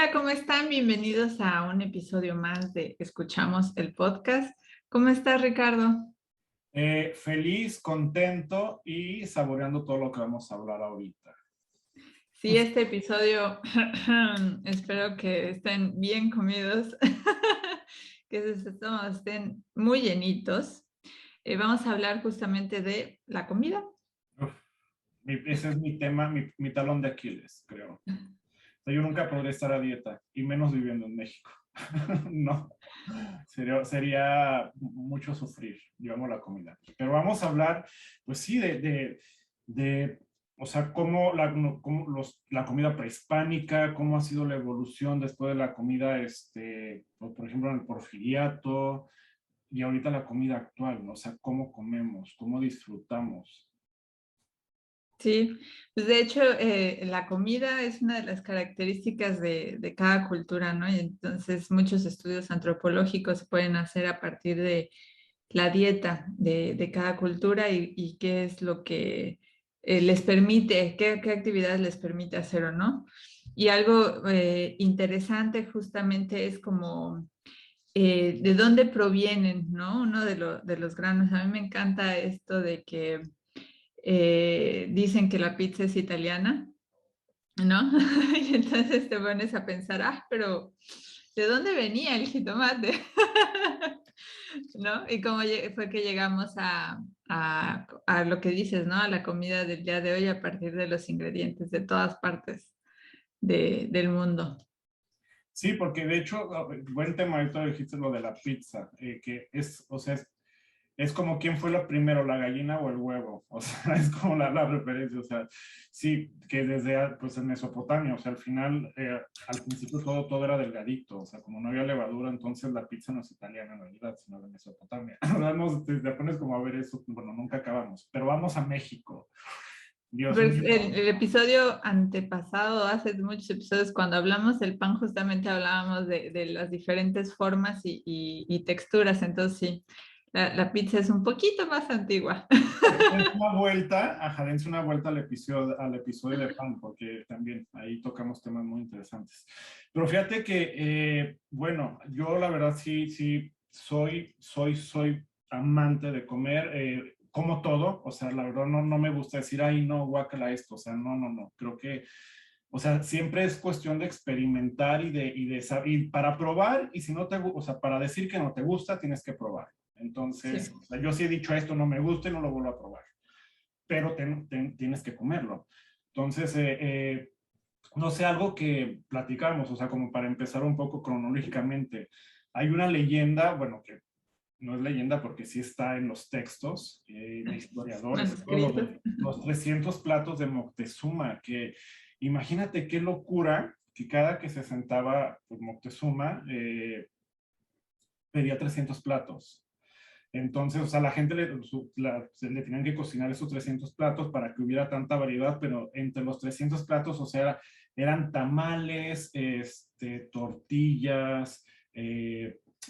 Hola, ¿cómo están? Bienvenidos a un episodio más de Escuchamos el Podcast. ¿Cómo estás, Ricardo? Feliz, contento y saboreando todo lo que vamos a hablar ahorita. Sí, este episodio espero que estén bien comidos, que estén muy llenitos. Vamos a hablar justamente de la comida. Uf, ese es mi tema, mi talón de Aquiles, creo. O sea, yo nunca podré estar a dieta, y menos viviendo en México. No, sería mucho sufrir, digamos, la comida. Pero vamos a hablar, pues sí, o sea, la comida prehispánica, cómo ha sido la evolución después de la comida, por ejemplo, en el porfiriato, y ahorita la comida actual, ¿no? O sea, cómo comemos, cómo disfrutamos. Sí, pues de hecho la comida es una de las características de cada cultura, ¿no? Y entonces muchos estudios antropológicos se pueden hacer a partir de la dieta de cada cultura y qué es lo que les permite, qué actividades les permite hacer o no. Y algo interesante justamente es como de dónde provienen, ¿no? Uno de los granos. A mí me encanta esto de que dicen que la pizza es italiana, ¿no? Y entonces te pones a pensar, pero ¿de dónde venía el jitomate? ¿No? Y cómo fue que llegamos a lo que dices, ¿no? A la comida del día de hoy a partir de los ingredientes de todas partes del mundo. Sí, porque de hecho, buen tema, ahorita dijiste lo de la pizza, que es, o sea, es como quién fue lo primero, la gallina o el huevo, o sea, es como la referencia, o sea, sí, que desde, pues en Mesopotamia, o sea, al final, al principio todo era delgadito, o sea, como no había levadura, entonces la pizza no es italiana en realidad, sino de Mesopotamia. O sea, te pones como a ver eso, bueno, nunca acabamos, pero vamos a México. Dios Pues mío. el episodio antepasado, hace muchos episodios, cuando hablamos del pan, justamente hablábamos de las diferentes formas y texturas. Entonces, sí, la pizza es un poquito más antigua. Dense una vuelta, ajá, dense una vuelta al episodio de pan, porque también ahí tocamos temas muy interesantes. Pero fíjate que, bueno, yo la verdad sí, soy amante de comer, como todo, o sea, la verdad no me gusta decir, ay, no, guácala esto, o sea, no, creo que, o sea, siempre es cuestión de experimentar y para probar, y si no te gusta, o sea, para decir que no te gusta, tienes que probar. Sí. Entonces, o sea, yo sí he dicho esto no me gusta y no lo vuelvo a probar, pero tienes que comerlo. Entonces, no sé, algo que platicamos, o sea, como para empezar un poco cronológicamente, hay una leyenda, bueno, que no es leyenda porque sí está en los textos de historiadores, Manuscrito. los 300 platos de Moctezuma, que imagínate qué locura que cada que se sentaba pues, Moctezuma pedía 300 platos. Entonces, o sea, la gente le tenían que cocinar esos 300 platos para que hubiera tanta variedad, pero entre los 300 platos, o sea, eran tamales, tortillas,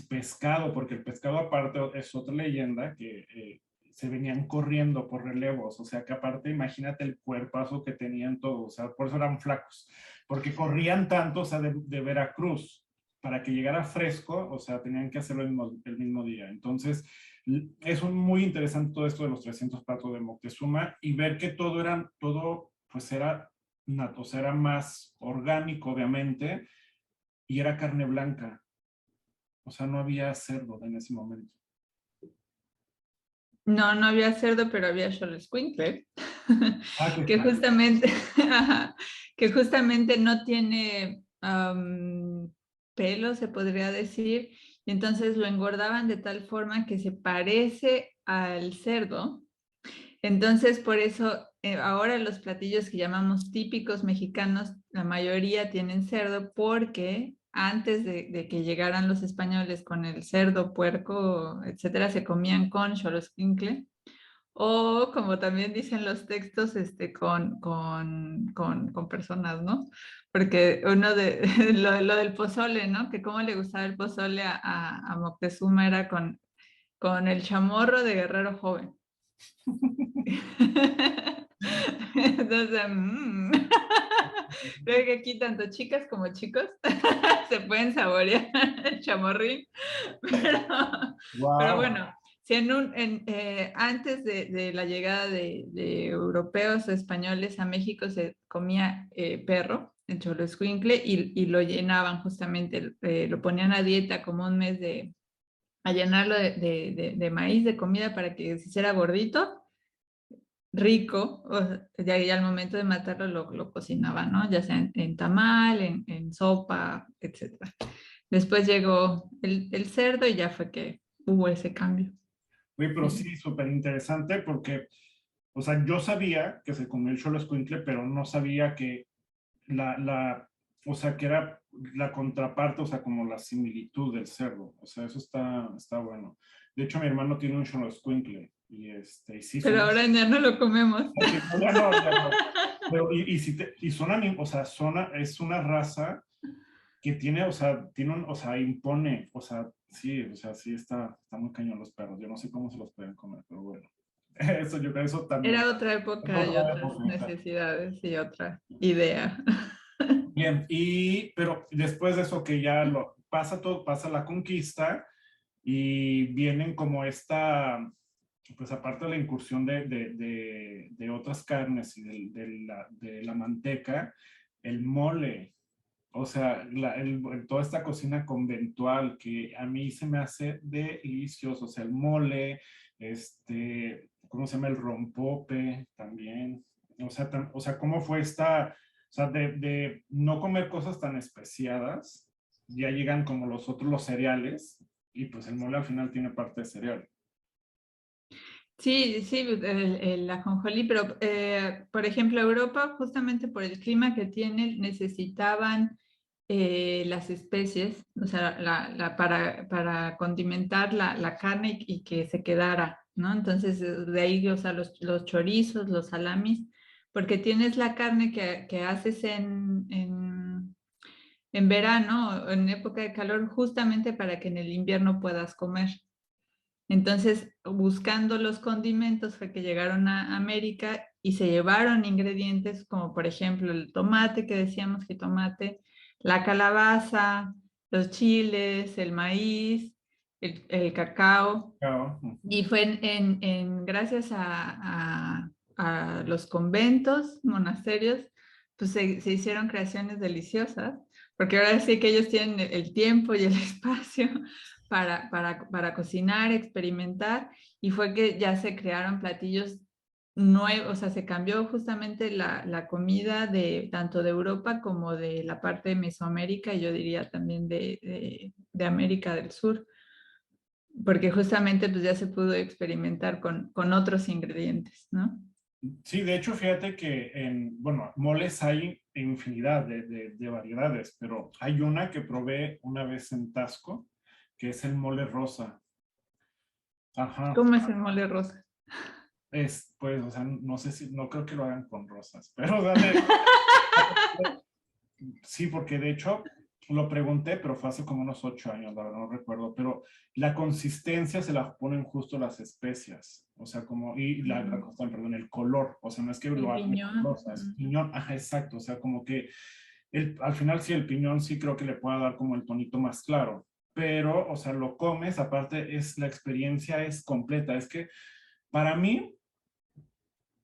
pescado, porque el pescado aparte es otra leyenda que se venían corriendo por relevos, o sea, que aparte imagínate el cuerpazo que tenían todos, o sea, por eso eran flacos, porque corrían tanto, o sea, de Veracruz para que llegara fresco, o sea, tenían que hacerlo el mismo día. Entonces, es muy interesante todo esto de los 300 platos de Moctezuma y ver que pues era, o sea, era más orgánico, obviamente, y era carne blanca. O sea, no había cerdo en ese momento. No, no había cerdo, pero había xoloscuincle, Ah, qué que tal. justamente, que justamente no tiene pelo, se podría decir, y entonces lo engordaban de tal forma que se parece al cerdo. Entonces, por eso ahora los platillos que llamamos típicos mexicanos, la mayoría tienen cerdo porque antes de que llegaran los españoles con el cerdo, puerco, etcétera, se comían con xoloscuincle o como también dicen los textos, con personas, ¿no? Porque uno de lo del pozole, ¿no? Que cómo le gustaba el pozole a Moctezuma era con el chamorro de guerrero joven. Entonces, creo que aquí tanto chicas como chicos se pueden saborear el chamorrín, pero, pero Wow. bueno, si antes de la llegada de europeos o españoles a México se comía perro, el xoloescuincle, y lo llenaban justamente, lo ponían a dieta como un mes a llenarlo de maíz, de comida para que se hiciera gordito, rico, o sea, ya al momento de matarlo lo cocinaban, ¿no? Ya sea en tamal, en sopa, etcétera. Después llegó el cerdo y ya fue que hubo ese cambio. Oye, pero sí, súper interesante porque, o sea, yo sabía que se comió el xoloescuincle, pero no sabía que o sea, que era la contraparte, o sea, como la similitud del cerdo. O sea, eso está bueno. De hecho, mi hermano tiene un xoloescuincle y sí Pero son, ahora ya no lo comemos. ya no, ya no. Pero, y son, o sea, es una raza que tiene, o sea, o sea, impone, o sea, sí está muy cañón los perros. Yo no sé cómo se los pueden comer, pero bueno. Eso, yo creo, eso también. Era otra época y Otra otras época. necesidades y otra idea. Bien, pero después de eso que ya pasa todo, pasa la conquista y vienen como pues aparte de la incursión de otras carnes y de la manteca, el mole, o sea, toda esta cocina conventual que a mí se me hace delicioso, o sea, el mole, ¿cómo se llama? El rompope también, o sea, ¿cómo fue o sea, de no comer cosas tan especiadas, ya llegan como los cereales, y pues el mole al final tiene parte de cereal. Sí, sí, el ajonjolí, pero por ejemplo, Europa, justamente por el clima que tiene, necesitaban las especies, o sea, para condimentar la carne y que se quedara, ¿no? Entonces, de ahí, o sea, los chorizos, los salamis, porque tienes la carne que haces en verano, en época de calor, justamente para que en el invierno puedas comer. Entonces, buscando los condimentos fue que llegaron a América y se llevaron ingredientes como por ejemplo el tomate, que decíamos que tomate, la calabaza, los chiles, el maíz, el cacao. Claro. Y fue gracias a los conventos, monasterios, pues se hicieron creaciones deliciosas, porque ahora sí que ellos tienen el tiempo y el espacio para cocinar, experimentar, y fue que ya se crearon platillos nuevos, o sea, se cambió justamente la comida de tanto de Europa como de la parte de Mesoamérica, y yo diría también de América del Sur porque justamente pues ya se pudo experimentar con otros ingredientes, ¿no? Sí, de hecho, fíjate que bueno, moles hay infinidad de variedades, pero hay una que probé una vez en Tasco, que es el mole rosa. Ajá, ¿Cómo es el mole rosa? pues, o sea, no sé si, no creo que lo hagan con rosas, pero sí, porque de hecho lo pregunté, pero fue hace como unos 8 años, la verdad no recuerdo, pero la consistencia se la ponen justo las especias, o sea, como, y perdón, el color, o sea, no es que El lo hagan con piñón. rosas, piñón, ajá, exacto, o sea, como que al final sí, el piñón sí creo que le pueda dar como el tonito más claro, pero, o sea, lo comes, aparte la experiencia es completa, es que para mí,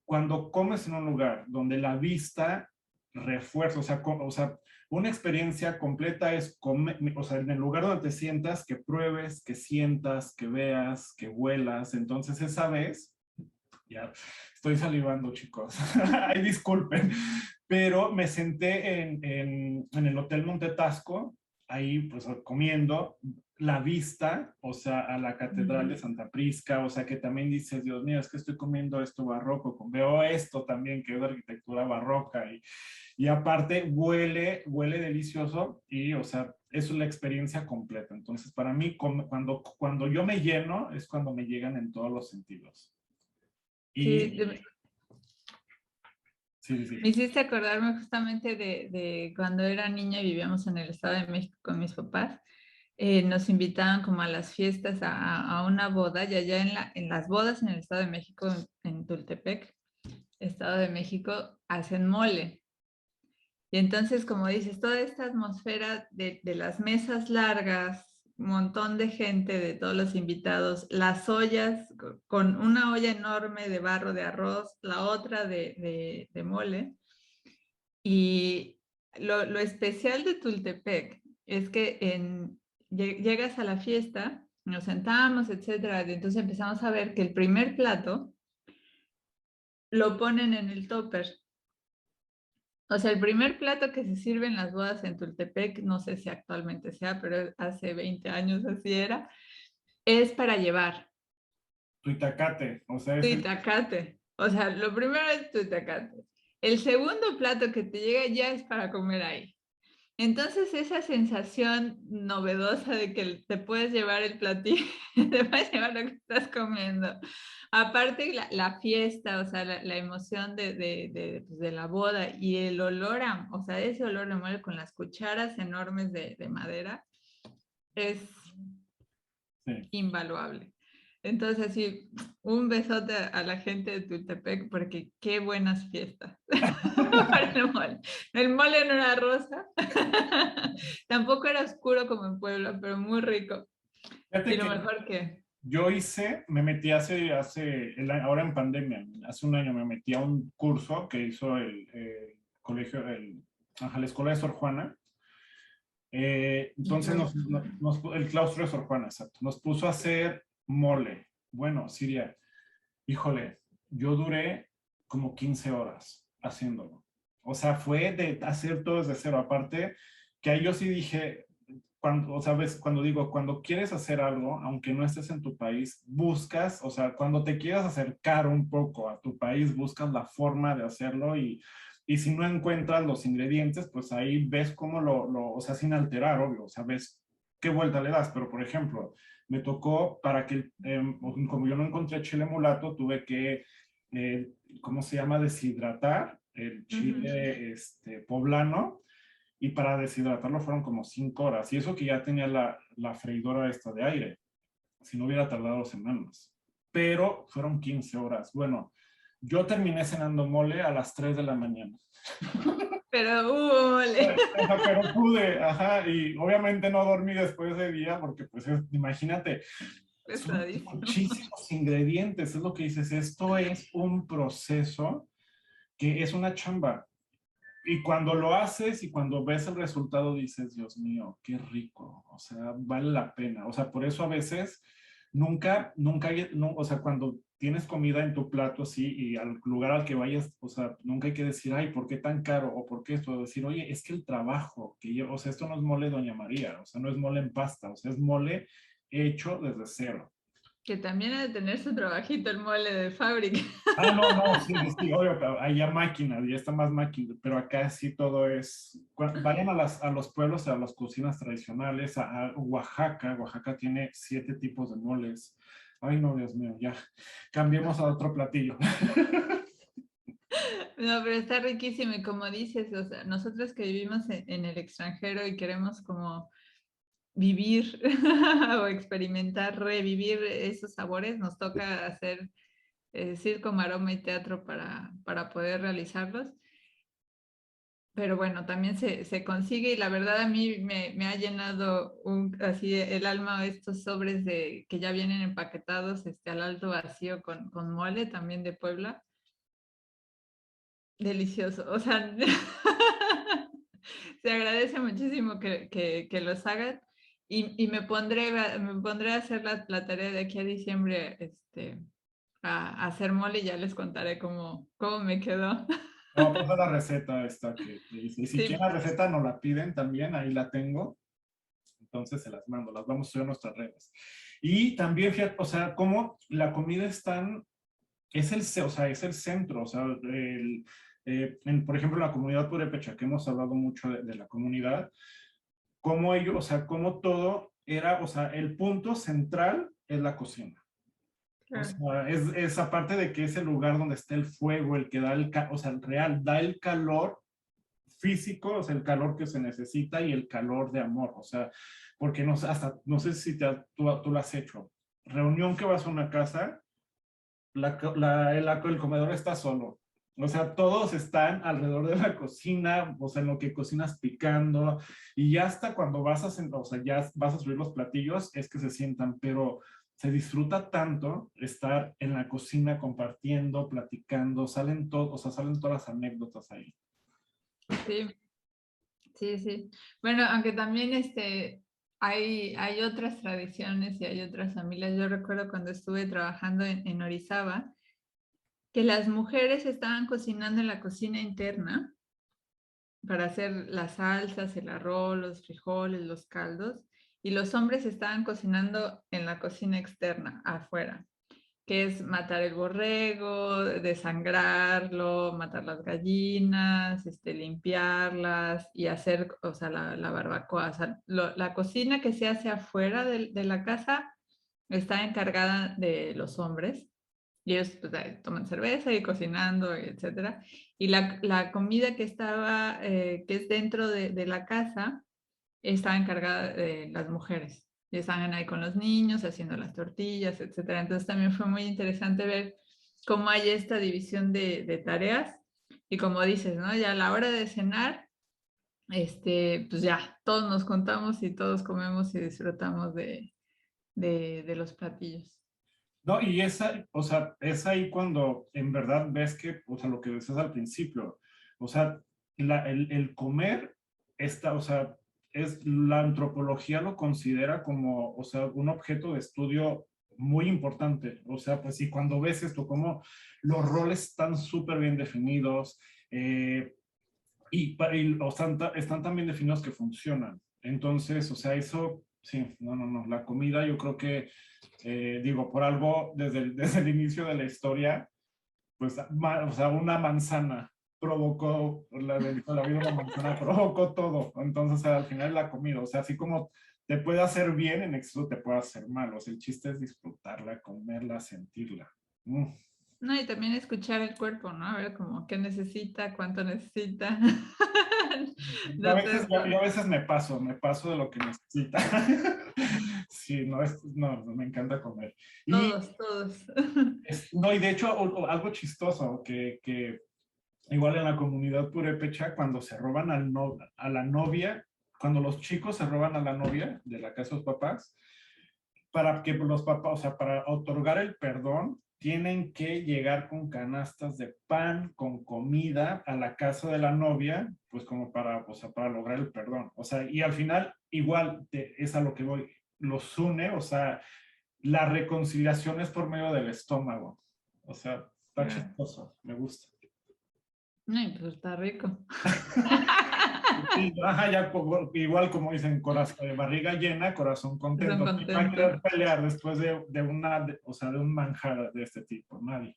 cuando comes en un lugar donde la vista refuerza, o sea, una experiencia completa es comer, o sea, en el lugar donde te sientas, que pruebes, que sientas, que veas, que huelas. Entonces, esa vez, ya estoy salivando, chicos. Ay, disculpen, pero me senté en el Hotel Montetasco, ahí pues comiendo, la vista, o sea, a la Catedral de Santa Prisca, o sea, que también dices, Dios mío, es que estoy comiendo esto barroco, veo esto también, que es de arquitectura barroca, y aparte huele delicioso, y, o sea, eso es la experiencia completa. Entonces, para mí, cuando yo me lleno, es cuando me llegan en todos los sentidos. Sí, Y, sí, sí, me sí. hiciste acordarme justamente de cuando era niña y vivíamos en el Estado de México con mis papás. Nos invitaban como a las fiestas, a una boda, y allá en las bodas en el Estado de México, en Tultepec, Estado de México, hacen mole. Y entonces, como dices, toda esta atmósfera de las mesas largas, un montón de gente, de todos los invitados, las ollas, con una olla enorme de barro de arroz, la otra de mole. Y lo especial de Tultepec es que llegas a la fiesta, nos sentamos, etcétera, y entonces empezamos a ver que el primer plato lo ponen en el topper. O sea, el primer plato que se sirve en las bodas en Tultepec, no sé si actualmente sea, pero hace 20 años así era, es para llevar. Tuitacate, o sea, Tu es el... itacate. O sea, lo primero es tu itacate. El segundo plato que te llega ya es para comer ahí. Entonces, esa sensación novedosa de que te puedes llevar el platillo, te puedes llevar lo que estás comiendo. Aparte, la fiesta, o sea, la emoción pues, de la boda y el olor o sea, ese olor de mole con las cucharas enormes de madera es Sí. invaluable. Entonces, sí, un besote a la gente de Tultepec porque qué buenas fiestas para el mole. El mole no era rosa, tampoco era oscuro como en Puebla, pero muy rico. Y Fíjate lo que mejor que... yo me metí ahora en pandemia, hace un año me metí a un curso que hizo el colegio, la escuela de Sor Juana. Entonces el claustro de Sor Juana, exacto, nos puso a hacer mole. Bueno, Siria, híjole, yo duré como 15 horas haciéndolo. O sea, fue de hacer todo desde cero. Aparte, que ahí yo sí dije, o sea, cuando digo, cuando quieres hacer algo, aunque no estés en tu país, buscas, o sea, cuando te quieras acercar un poco a tu país, buscas la forma de hacerlo y si no encuentras los ingredientes, pues ahí ves cómo o sea, sin alterar, obvio, o sea, ves qué vuelta le das. Pero, por ejemplo, me tocó para que, como yo no encontré chile mulato, tuve que, ¿cómo se llama? Deshidratar el chile poblano, y para deshidratarlo fueron como 5 horas. Y eso que ya tenía la freidora esta de aire. Si no hubiera tardado semanas. Pero fueron 15 horas. Bueno, yo terminé cenando mole a las 3 de la mañana. Pero, mole. Pero pude, ajá, y obviamente no dormí después de día porque pues imagínate, son Pesadísimo. muchísimos ingredientes, es lo que dices, esto es un proceso que es una chamba. Y cuando lo haces y cuando ves el resultado dices, Dios mío, qué rico, o sea, vale la pena. O sea, por eso a veces o sea, cuando tienes comida en tu plato así y al lugar al que vayas, o sea, nunca hay que decir, ay, ¿por qué tan caro? O ¿por qué esto? Decir, oye, es que el trabajo que yo, o sea, esto no es mole Doña María, o sea, no es mole en pasta, o sea, es mole hecho desde cero. Que también ha de tener su trabajito el mole de fábrica. Ah, no, no, sí, sí, sí, obvio, pero hay ya máquinas, ya está más máquina, pero acá sí todo es, vayan a los pueblos, a las cocinas tradicionales, a Oaxaca. Oaxaca tiene 7 tipos de moles. Ay, no, Dios mío, ya, cambiemos a otro platillo. No, pero está riquísimo y como dices, o sea, nosotros que vivimos en el extranjero y queremos como vivir o experimentar, revivir esos sabores, nos toca hacer circo, maroma y teatro para poder realizarlos. Pero bueno, también se consigue y la verdad a mí me ha llenado así el alma estos sobres que ya vienen empaquetados al alto vacío con mole también de Puebla. Delicioso. O sea, se agradece muchísimo que los hagan y me pondré a hacer la tarea de aquí a diciembre a hacer mole y ya les contaré cómo me quedó. No, pues la receta esta que hice. Y si quieren Sí, la receta, nos la piden también, ahí la tengo. Entonces se las mando, las vamos a subir a nuestras redes. Y también, fíjate, o sea, cómo la comida es tan, o sea, es el centro, o sea, por ejemplo, la comunidad purépecha, que hemos hablado mucho de la comunidad, cómo ellos, o sea, cómo todo era, o sea, el punto central es la cocina. O claro. sea, es aparte de que es el lugar donde está el fuego, el que da o sea, el real, da el calor físico, o sea, el calor que se necesita y el calor de amor, o sea, porque no, hasta, no sé si tú lo has hecho. Reunión que vas a una casa, el comedor está solo. O sea, todos están alrededor de la cocina, o sea, en lo que cocinas picando, y ya hasta cuando vas a sentar, o sea, ya vas a subir los platillos, es que se sientan, pero se disfruta tanto estar en la cocina compartiendo, platicando, salen todo, o sea, salen todas las anécdotas ahí. Sí, sí, sí. Bueno, aunque también hay otras tradiciones y hay otras familias. Yo recuerdo cuando estuve trabajando en Orizaba, que las mujeres estaban cocinando en la cocina interna para hacer las salsas, el arroz, los frijoles, los caldos, y los hombres estaban cocinando en la cocina externa, afuera, que es matar el borrego, desangrarlo, matar las gallinas, limpiarlas y hacer, o sea, la barbacoa. O sea, la cocina que se hace afuera de la casa está encargada de los hombres. Y ellos pues, toman cerveza y cocinando, etcétera. Y la comida que estaba, que es dentro de la casa, estaba encargada de las mujeres. Y estaban ahí con los niños haciendo las tortillas, etcétera. Entonces también fue muy interesante ver cómo hay esta división de tareas. Y como dices, ¿no? Ya a la hora de cenar, pues ya, todos nos contamos y todos comemos y disfrutamos de los platillos. No, y esa, o sea, es ahí cuando en verdad ves que, o sea, lo que decías al principio, o sea, el comer está, o sea, la antropología lo considera como, o sea, un objeto de estudio muy importante. O sea, pues sí, cuando ves esto, como los roles están súper bien definidos o sea, están tan bien definidos que funcionan. Entonces, o sea, eso, sí, no, la comida yo creo que digo, por algo, desde el inicio de la historia, pues, o sea, una manzana provocó, la vida una manzana provocó todo. Entonces, al final la comida, o sea, así como te puede hacer bien, en exceso te puede hacer mal. O sea, el chiste es disfrutarla, comerla, sentirla. No, y también escuchar el cuerpo, ¿no? A ver como qué necesita, cuánto necesita. Entonces, Yo a veces me paso de lo que necesita. Sí, no, me encanta comer. Y, todos. no, y de hecho, algo chistoso que igual en la comunidad purépecha, cuando se roban a la novia, cuando los chicos se roban a la novia de la casa de los papás, para que los papás, o sea, para otorgar el perdón, tienen que llegar con canastas de pan, con comida a la casa de la novia, pues como para, o sea, para lograr el perdón. O sea, y al final, igual, es a lo que voy, los une, o sea, la reconciliación es por medio del estómago. O sea, está chistoso, me gusta. Ay, pues está rico. Sí, ajá, ya igual como dicen, barriga llena, corazón Son contento. ¿Quién va a contentos. querer pelear después o sea, de un manjar de este tipo? Nadie.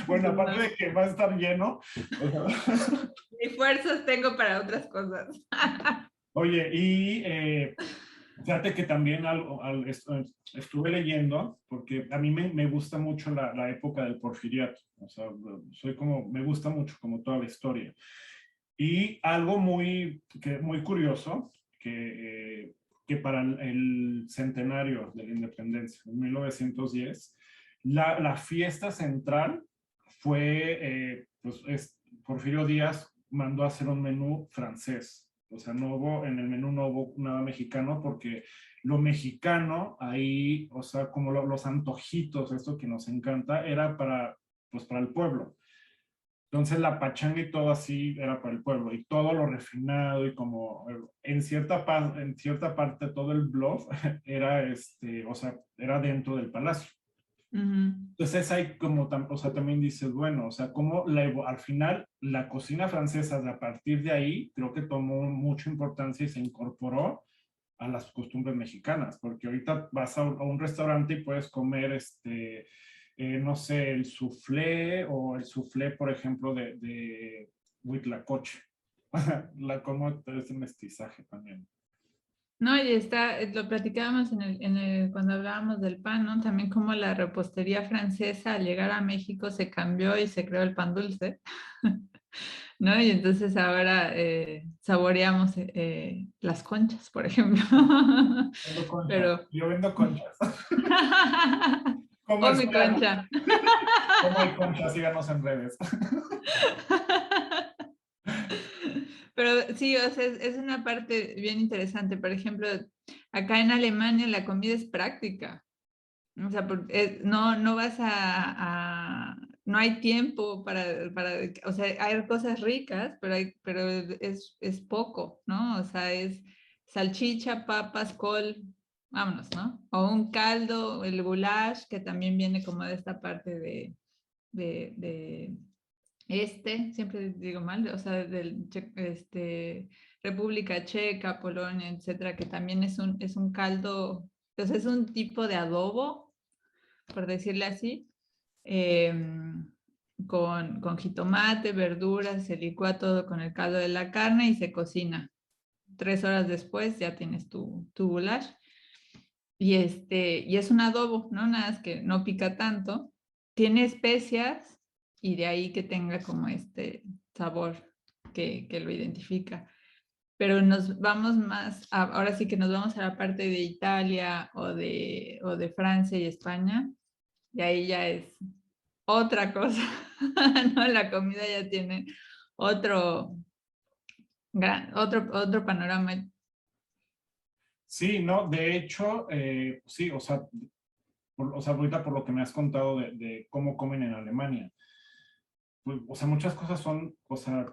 Bueno, aparte de que va a estar lleno. O sea, Ni fuerzas tengo para otras cosas. oye, y fíjate que también estuve leyendo, porque a mí me gusta mucho la época del porfiriato. O sea, me gusta mucho como toda la historia. Y algo muy curioso, que para el centenario de la independencia, en 1910, la fiesta central fue, Porfirio Díaz mandó a hacer un menú francés. O sea, en el menú no hubo nada mexicano porque lo mexicano ahí, o sea, como los antojitos, esto que nos encanta, era pues para el pueblo. Entonces la pachanga y todo así era para el pueblo y todo lo refinado y como en cierta parte todo el bluff era o sea, era dentro del palacio. Entonces hay como, o sea, también dices, bueno, o sea, como al final la cocina francesa a partir de ahí creo que tomó mucha importancia y se incorporó a las costumbres mexicanas, porque ahorita vas a un restaurante y puedes comer no sé, el soufflé o el soufflé, por ejemplo, de huitlacoche. Como es mestizaje también. No, y lo platicábamos cuando hablábamos del pan, ¿no? También como la repostería francesa al llegar a México se cambió y se creó el pan dulce, ¿no? Y entonces ahora saboreamos las conchas, por ejemplo. Vendo conchas. Pero... Yo vendo conchas. ¿Cómo Oh, mi explicar? concha. ¿Cómo hay concha? Síganos en redes. Pero sí, o sea, es una parte bien interesante. Por ejemplo, acá en Alemania la comida es práctica. O sea, no, no vas no hay tiempo o sea, hay cosas ricas, pero es poco, ¿no? O sea, es salchicha, papas, col, vámonos, ¿no? O un caldo, el goulash, que también viene como de esta parte de siempre digo mal, o sea, República Checa, Polonia, etcétera, que también es un caldo, entonces es un tipo de adobo, por decirle así, eh, con jitomate, verduras, se licúa todo con el caldo de la carne y se cocina. 3 horas después ya tienes tu goulash. Y es un adobo, ¿no? Nada más que no pica tanto. Tiene especias y de ahí que tenga como este sabor que lo identifica. Pero nos vamos ahora sí que nos vamos a la parte de Italia o de Francia y España, y ahí ya es otra cosa, ¿no? La comida ya tiene otro, otro panorama. Sí, no, de hecho, sí, o sea, ahorita por lo que me has contado de cómo comen en Alemania, pues, o sea, muchas cosas son, o sea,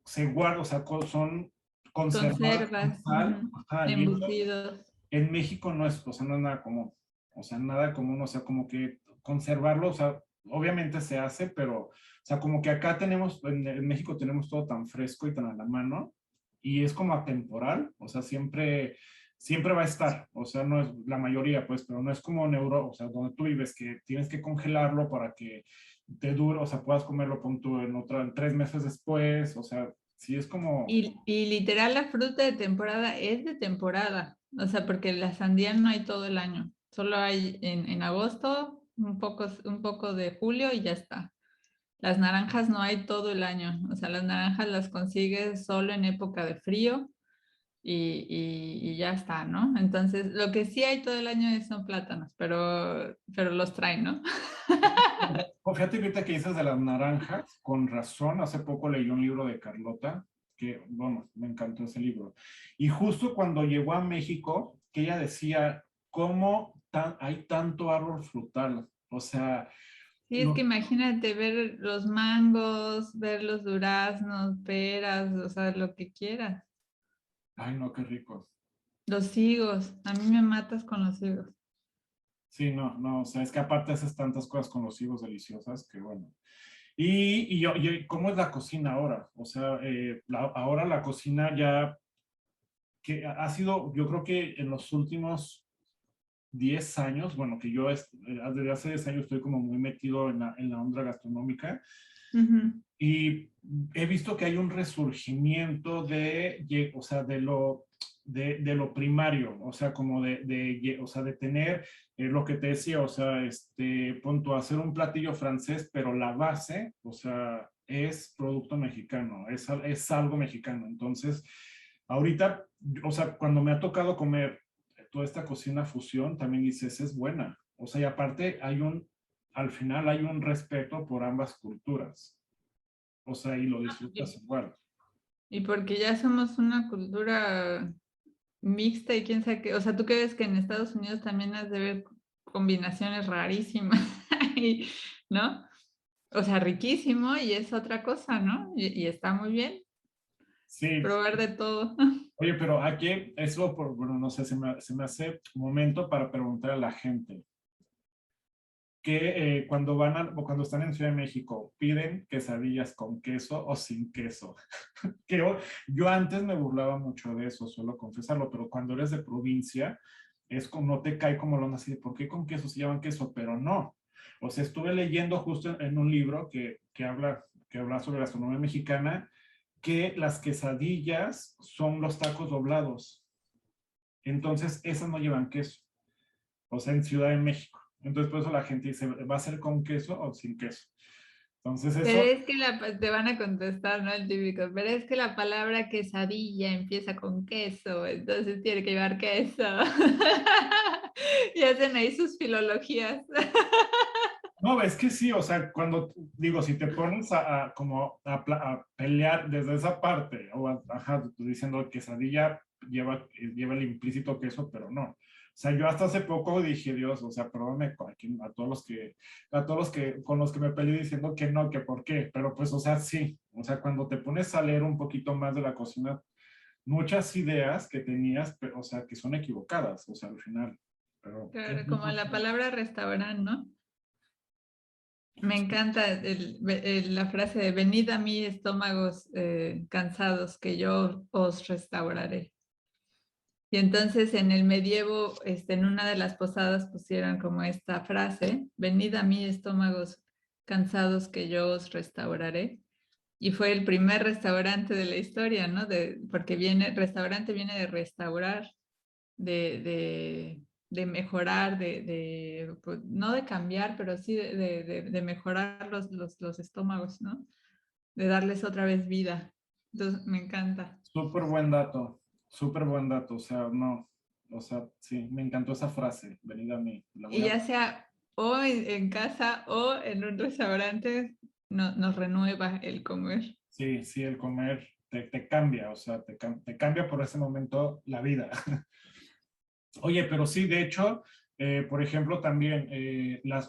se guardan, o sea, son conservadas con Conservas, sal, ajá, y eso embutidos. en México no es, o sea, no es nada común, o sea, nada común, o sea, como que conservarlo, o sea, obviamente se hace, pero, o sea, como que acá tenemos, en México tenemos todo tan fresco y tan a la mano, y es como atemporal, o sea, siempre va a estar, o sea, no es la mayoría, pues, pero no es como en Europa, o sea, donde tú vives, que tienes que congelarlo para que te dure, o sea, puedas comerlo en 3 meses después, o sea, sí es como, Y literal la fruta de temporada es de temporada, o sea, porque la sandía no hay todo el año, solo hay en agosto, un poco de julio y ya está. Las naranjas no hay todo el año, o sea, las naranjas las consigues solo en época de frío y ya está, ¿no? Entonces, lo que sí hay todo el año son plátanos, pero los traen, ¿no? fíjate ahorita que dices de las naranjas, con razón, hace poco leí un libro de Carlota, que, bueno, me encantó ese libro. Y justo cuando llegó a México, que ella decía, ¿cómo hay tanto árbol frutal? O sea, Sí, es que los, imagínate ver los mangos, ver los duraznos, peras, o sea, lo que quieras. ay no, qué ricos. Los higos, a mí me matas con los higos. Sí, no, no, o sea, es que aparte haces tantas cosas con los higos deliciosas que bueno. ¿Cómo es la cocina ahora? O sea, ahora la cocina ya, que ha sido, yo creo que en los últimos 10 años, bueno, que yo desde hace 10 años estoy como muy metido en la onda gastronómica Ujú. y he visto que hay un resurgimiento o sea, de lo primario, o sea, como o sea, de tener lo que te decía, o sea, punto, hacer un platillo francés, pero la base, o sea, es producto mexicano, es algo mexicano. Entonces, ahorita, o sea, cuando me ha tocado comer toda esta cocina fusión, también dices, es buena. O sea, y aparte al final hay un respeto por ambas culturas. O sea, y lo disfrutas igual. Y porque ya somos una cultura mixta y quién sabe qué, o sea, tú que ves que en Estados Unidos también has de ver combinaciones rarísimas, ¿no? O sea, riquísimo y es otra cosa, ¿no? Y está muy bien Sí, probar de todo. oye, pero aquí, bueno, no sé, se me hace momento para preguntar a la gente que o cuando están en Ciudad de México, piden quesadillas con queso o sin queso. Que yo antes me burlaba mucho de eso, suelo confesarlo, pero cuando eres de provincia, es como no te cae como lo así de, ¿por qué con queso se llaman queso? Pero no. O sea, estuve leyendo justo en un libro que habla sobre la gastronomía mexicana, que las quesadillas son los tacos doblados. Entonces, esas no llevan queso. O sea, en Ciudad de México. Entonces, por eso la gente dice, ¿va a ser con queso o sin queso? Entonces, Pero eso, es que te van a contestar, ¿no? El típico, pero es que la palabra quesadilla empieza con queso, entonces tiene que llevar queso. Y hacen ahí sus filologías. No, es que sí, o sea, cuando digo, si te pones como a pelear desde esa parte, o ajá, diciendo quesadilla lleva el implícito queso, pero no. O sea, yo hasta hace poco dije, Dios, o sea, perdóname a todos los que, con los que me peleé diciendo que no, que por qué, pero pues, o sea, sí, o sea, cuando te pones a leer un poquito más de la cocina, muchas ideas que tenías, pero, o sea, que son equivocadas, o sea, al final. Pero, ¿qué? Claro, como la palabra restaurante, ¿no? Me encanta la frase de venid a mí estómagos cansados, que yo os restauraré. Y entonces en el medievo, en una de las posadas pusieron como esta frase, venid a mí estómagos cansados, que yo os restauraré. Y fue el primer restaurante de la historia, ¿no? Porque restaurante viene de restaurar, de mejorar, pues, no de cambiar, pero sí de mejorar los estómagos, ¿no? De darles otra vez vida. Entonces, me encanta. Súper buen dato, o sea, no, o sea, sí, me encantó esa frase, venid a mí, la voy Y a... ya sea o en casa o en un restaurante, nos renueva el comer. Sí, sí, el comer te cambia, o sea, te cambia por ese momento la vida. Oye, pero sí, de hecho, por ejemplo, también,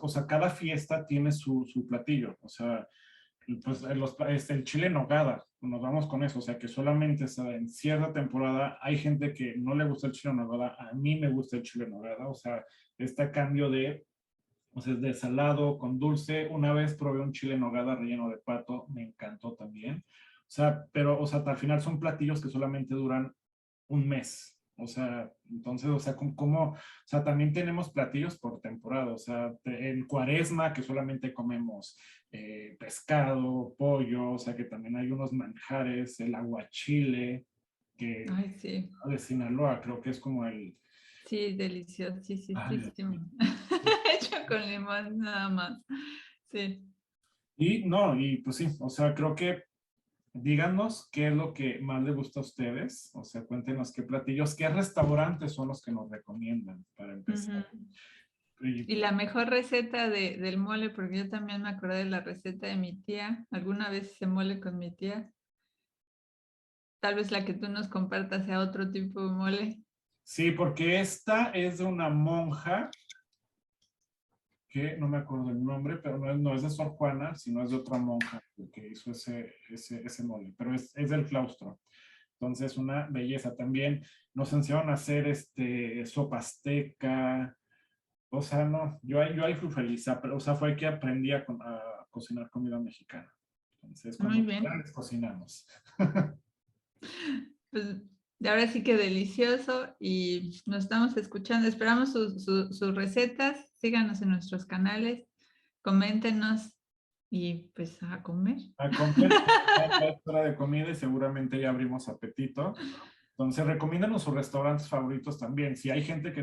o sea, cada fiesta tiene su platillo, o sea, pues el chile en nogada, nos vamos con eso, o sea que solamente en cierta temporada hay gente que no le gusta el chile en nogada, a mí me gusta el chile en nogada, o sea, este cambio o sea, de salado con dulce, una vez probé un chile en nogada relleno de pato, me encantó también, o sea, pero, o sea, al final son platillos que solamente duran un mes. O sea, entonces, o sea, o sea, también tenemos platillos por temporada, o sea, en Cuaresma que solamente comemos pescado, pollo, o sea, que también hay unos manjares, el aguachile, que Ay, sí. de Sinaloa, creo que es como Sí, ay, Dios deliciosísimo. mío. Hecho con limón nada más. Sí. Y no, y pues sí, o sea, creo que díganos qué es lo que más les gusta a ustedes, o sea, cuéntenos qué platillos, qué restaurantes son los que nos recomiendan para empezar. Ujú. Y Y la mejor receta del mole, porque yo también me acordé de la receta de mi tía. Alguna vez hice mole con mi tía. Tal vez la que tú nos compartas sea otro tipo de mole. sí, porque esta es de una monja que no me acuerdo el nombre, pero no es de Sor Juana, sino es de otra monja que hizo ese mole, pero es del claustro. Entonces, una belleza también. Nos enseñaron a hacer sopa azteca. O sea, no, yo ahí fui feliz, pero, o sea, fue que aprendí a cocinar comida mexicana. Entonces, Muy cuando bien. quieran, les cocinamos. Pues ahora sí que delicioso y nos estamos escuchando. Esperamos sus recetas. Síganos en nuestros canales, coméntenos y pues a comer. A comer, ya es hora de comida y seguramente ya abrimos apetito. Entonces, recomiéndanos sus restaurantes favoritos también. Si hay gente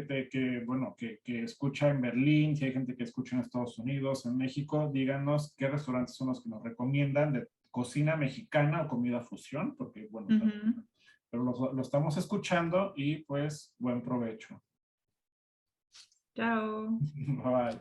bueno, que escucha en Berlín, si hay gente que escucha en Estados Unidos, en México, díganos qué restaurantes son los que nos recomiendan de cocina mexicana o comida fusión, porque, bueno, Ujú. pero lo estamos escuchando y pues buen provecho. Chao. Bye.